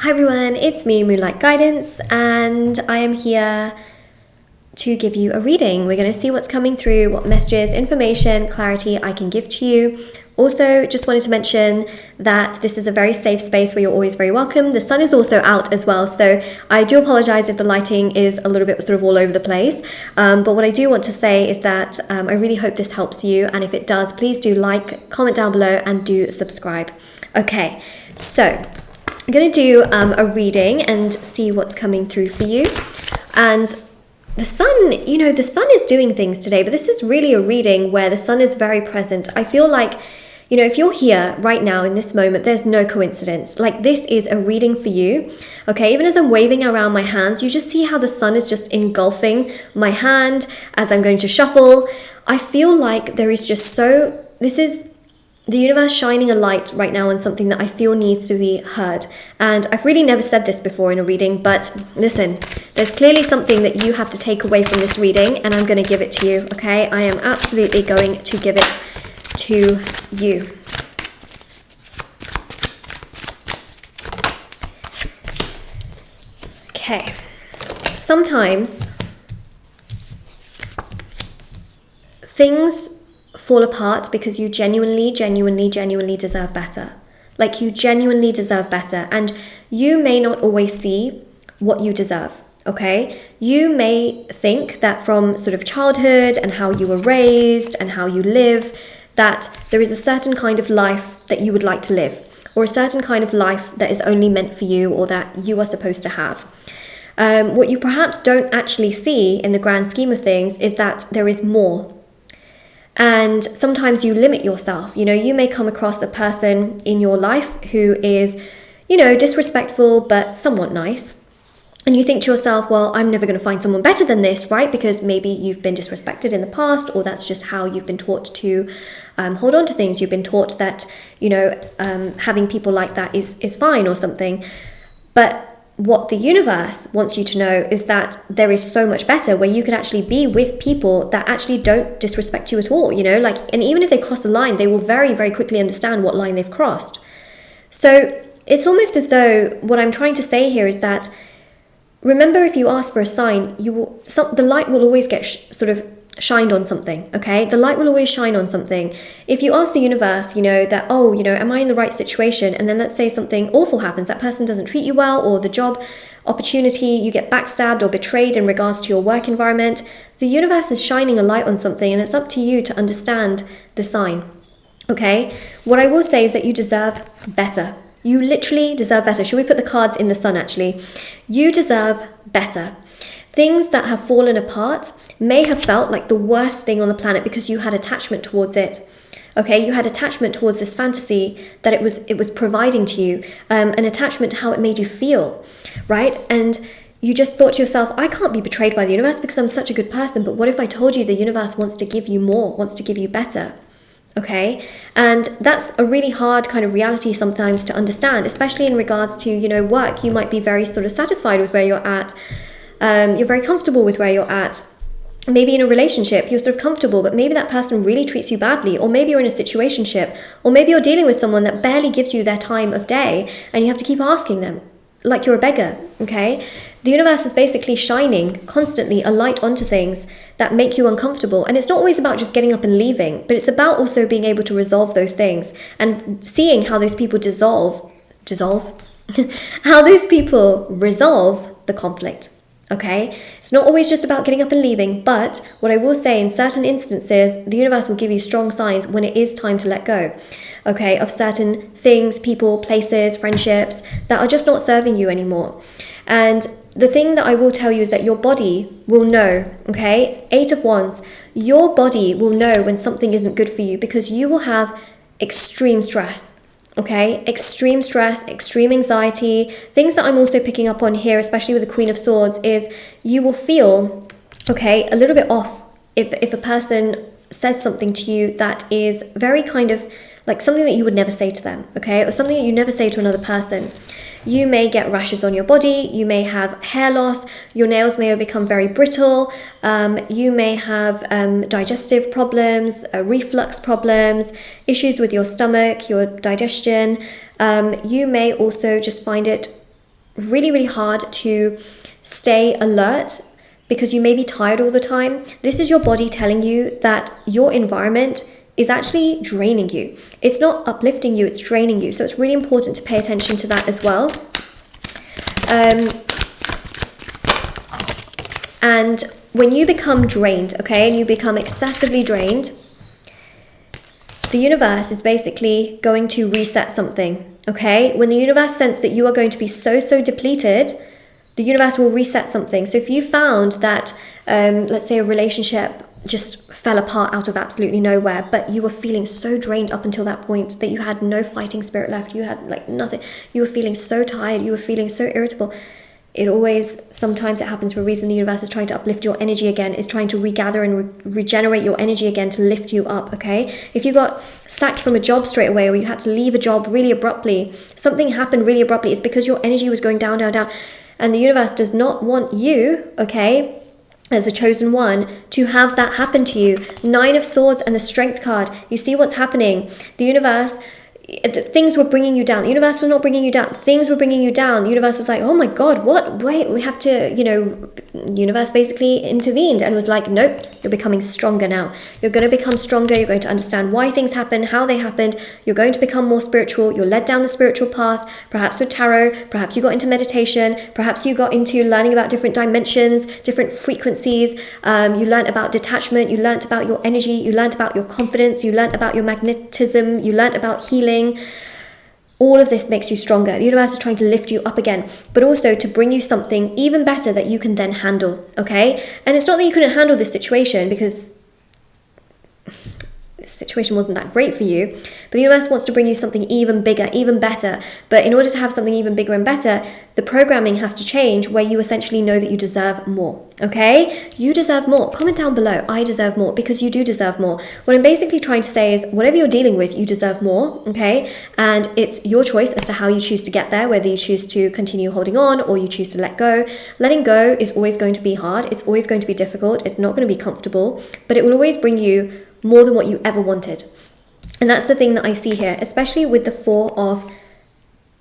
Hi everyone, it's me, Moonlight Guidance, and I am here to give you a reading. We're going to see what's coming through, what messages, information, clarity I can give to you. Also, just wanted to mention that this is a very safe space where you're always very welcome. The sun is also out as well, so I do apologize if the lighting is a little bit sort of all over the place. But what I do want to say is that I really hope this helps you, and if it does, please do like, comment down below, and do subscribe. Okay, so I'm going to do a reading and see what's coming through for you. And the sun, the sun is doing things today, but this is really a reading where the sun is very present. I feel like, if you're here right now in this moment, there's no coincidence. Like, this is a reading for you. Okay, even as I'm waving around my hands, you just see how the sun is just engulfing my hand as I'm going to shuffle. I feel like there is just this is the universe shining a light right now on something that I feel needs to be heard. And I've really never said this before in a reading, but listen, there's clearly something that you have to take away from this reading, and I'm going to give it to you, okay? I am absolutely going to give it to you. Okay. Sometimes things fall apart because you genuinely deserve better. Like, you genuinely deserve better, and you may not always see what you deserve, okay? You may think that from sort of childhood and how you were raised and how you live, that there is a certain kind of life that you would like to live, or a certain kind of life that is only meant for you, or that you are supposed to have. What you perhaps don't actually see in the grand scheme of things is that there is more. And sometimes you limit yourself. You may come across a person in your life who is, disrespectful, but somewhat nice. And you think to yourself, well, I'm never going to find someone better than this, right? Because maybe you've been disrespected in the past, or that's just how you've been taught to hold on to things. You've been taught that, having people like that is fine or something. But what the universe wants you to know is that there is so much better, where you can actually be with people that actually don't disrespect you at all, and even if they cross a line, they will very, very quickly understand what line they've crossed. So it's almost as though what I'm trying to say here is that, remember, if you ask for a sign, the light will always get sort of shined on something, okay? The light will always shine on something. If you ask the universe, that, am I in the right situation? And then let's say something awful happens, that person doesn't treat you well, or the job opportunity, you get backstabbed or betrayed in regards to your work environment, the universe is shining a light on something, and it's up to you to understand the sign, okay? What I will say is that you deserve better. You literally deserve better. Should we put the cards in the sun, actually? You deserve better. Things that have fallen apart may have felt like the worst thing on the planet because you had attachment towards it. Okay, you had attachment towards this fantasy that it was providing to you, an attachment to how it made you feel, right? And you just thought to yourself, I can't be betrayed by the universe because I'm such a good person. But what if I told you the universe wants to give you more, wants to give you better? Okay, and that's a really hard kind of reality sometimes to understand, especially in regards to, work. You might be very sort of satisfied with where you're at. You're very comfortable with where you're at. Maybe in a relationship, you're sort of comfortable, but maybe that person really treats you badly, or maybe you're in a situationship, or maybe you're dealing with someone that barely gives you their time of day, and you have to keep asking them, like you're a beggar, okay? The universe is basically shining constantly a light onto things that make you uncomfortable, and it's not always about just getting up and leaving, but it's about also being able to resolve those things, and seeing how those people how those people resolve the conflict. Okay, it's not always just about getting up and leaving, but what I will say, in certain instances, the universe will give you strong signs when it is time to let go, okay, of certain things, people, places, friendships that are just not serving you anymore. And the thing that I will tell you is that your body will know, okay, it's 8 of Wands, your body will know when something isn't good for you, because you will have extreme stress. Okay, extreme stress, extreme anxiety. Things that I'm also picking up on here, especially with the Queen of Swords, is you will feel, okay, a little bit off if a person says something to you that is very kind of like something that you would never say to them, okay, or something that you never say to another person. You may get rashes on your body, you may have hair loss, your nails may become very brittle, you may have digestive problems, reflux problems, issues with your stomach, your digestion. You may also just find it really, really hard to stay alert because you may be tired all the time. This is your body telling you that your environment is actually draining you. It's not uplifting you, it's draining you. So it's really important to pay attention to that as well. And when you become drained, okay, and you become excessively drained, the universe is basically going to reset something, okay? When the universe senses that you are going to be so depleted, the universe will reset something. So if you found that, let's say a relationship just fell apart out of absolutely nowhere, but you were feeling so drained up until that point that you had no fighting spirit left, you had like nothing, you were feeling so tired, you were feeling so irritable, sometimes it happens for a reason. The universe is trying to uplift your energy again, is trying to regather and regenerate your energy again to lift you up, okay? If you got sacked from a job straight away, or you had to leave a job really abruptly, something happened really abruptly, it's because your energy was going down, and the universe does not want you, okay, as a chosen one, to have that happen to you. 9 of Swords and the Strength card. You see what's happening. The universe, things were bringing you down. The universe was not bringing you down. Things were bringing you down. The universe was like, oh my God, what? Wait, we have to, universe basically intervened and was like, nope, you're becoming stronger now. You're going to become stronger. You're going to understand why things happen, how they happened. You're going to become more spiritual. You're led down the spiritual path, perhaps with tarot. Perhaps you got into meditation. Perhaps you got into learning about different dimensions, different frequencies. You learned about detachment. You learned about your energy. You learned about your confidence. You learned about your magnetism. You learned about healing. All of this makes you stronger. The universe is trying to lift you up again, but also to bring you something even better that you can then handle, okay? And it's not that you couldn't handle this situation, because this situation wasn't that great for you, but the universe wants to bring you something even bigger, even better. But in order to have something even bigger and better, the programming has to change, where you essentially know that you deserve more, okay? You deserve more. Comment down below, I deserve more, because you do deserve more. What I'm basically trying to say is, whatever you're dealing with, you deserve more, okay? And it's your choice as to how you choose to get there, whether you choose to continue holding on or you choose to let go. Letting go is always going to be hard. It's always going to be difficult. It's not going to be comfortable, but it will always bring you more than what you ever wanted. And that's the thing that I see here, especially with the 4 of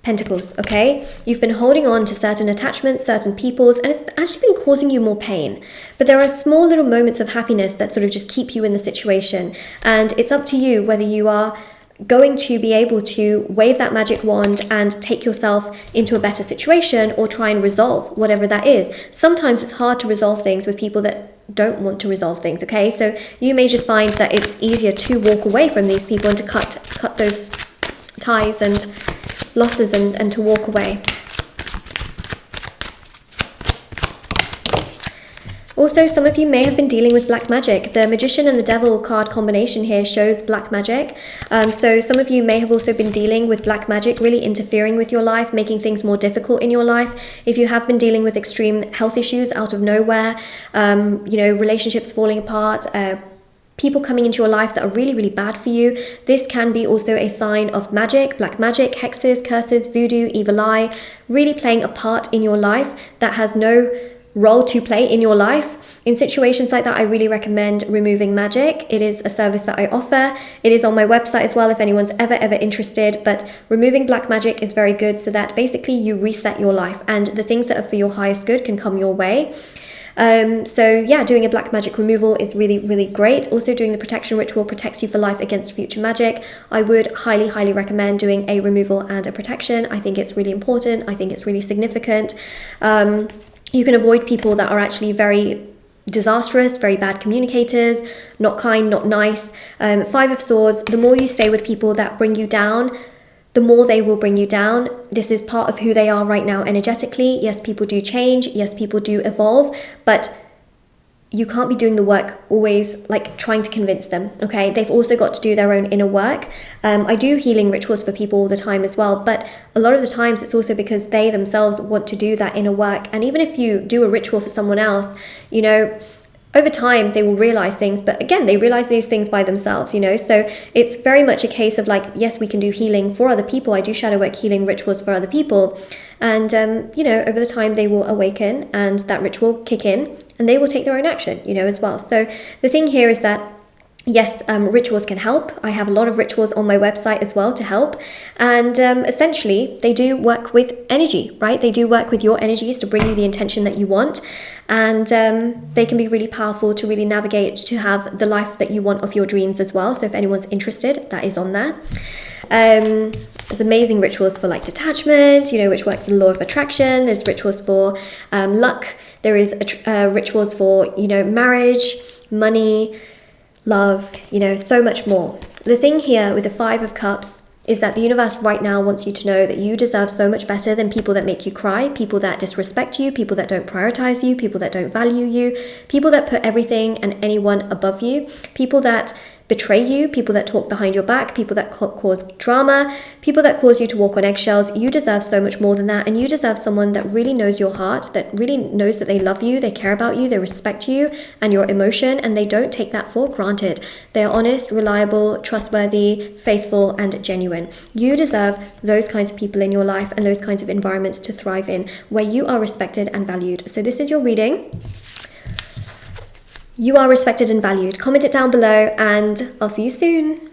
Pentacles, okay? You've been holding on to certain attachments, certain peoples, and it's actually been causing you more pain. But there are small little moments of happiness that sort of just keep you in the situation. And it's up to you whether you are going to be able to wave that magic wand and take yourself into a better situation, or try and resolve whatever that is. Sometimes it's hard to resolve things with people that don't want to resolve things, okay? So you may just find that it's easier to walk away from these people and to cut those ties and losses and to walk away. Also, some of you may have been dealing with black magic. The Magician and the Devil card combination here shows black magic. So some of you may have also been dealing with black magic, really interfering with your life, making things more difficult in your life. If you have been dealing with extreme health issues out of nowhere, relationships falling apart, people coming into your life that are really, really bad for you, this can be also a sign of magic, black magic, hexes, curses, voodoo, evil eye, really playing a part in your life that has no role to play in your life. In situations like that, I really recommend removing magic. It is a service that I offer. It is on my website as well if anyone's ever interested. But removing black magic is very good, so that basically you reset your life and the things that are for your highest good can come your way. So yeah, doing a black magic removal is really, really great. Also, doing the protection ritual protects you for life against future magic. I would highly, highly recommend doing a removal and a protection. I think it's really important. I think it's really significant. You can avoid people that are actually very disastrous, very bad communicators, not kind, not nice. 5 of Swords, the more you stay with people that bring you down, the more they will bring you down. This is part of who they are right now energetically. Yes, people do change. Yes, people do evolve, but you can't be doing the work always like trying to convince them, okay? They've also got to do their own inner work. I do healing rituals for people all the time as well, but a lot of the times it's also because they themselves want to do that inner work. And even if you do a ritual for someone else, over time they will realize things, but again, they realize these things by themselves, so it's very much a case of like, yes, we can do healing for other people. I do shadow work healing rituals for other people, and over the time they will awaken and that ritual kick in and they will take their own action, as well. So the thing here is that Yes, rituals can help. I have a lot of rituals on my website as well to help. And essentially, they do work with energy, right? They do work with your energies to bring you the intention that you want. And they can be really powerful to really navigate to have the life that you want of your dreams as well. So if anyone's interested, that is on there. There's amazing rituals for like detachment, which works with the law of attraction. There's rituals for luck. There is rituals for, marriage, money, love, so much more. The thing here with the Five of Cups is that the universe right now wants you to know that you deserve so much better than people that make you cry, people that disrespect you, people that don't prioritize you, people that don't value you, people that put everything and anyone above you, people that betray you, people that talk behind your back, people that cause drama, people that cause you to walk on eggshells. You deserve so much more than that, and you deserve someone that really knows your heart, that really knows that they love you, they care about you, they respect you and your emotion, and they don't take that for granted. They are honest, reliable, trustworthy, faithful, and genuine. You deserve those kinds of people in your life and those kinds of environments to thrive in, where you are respected and valued. So this is your reading. You are respected and valued. Comment it down below, and I'll see you soon.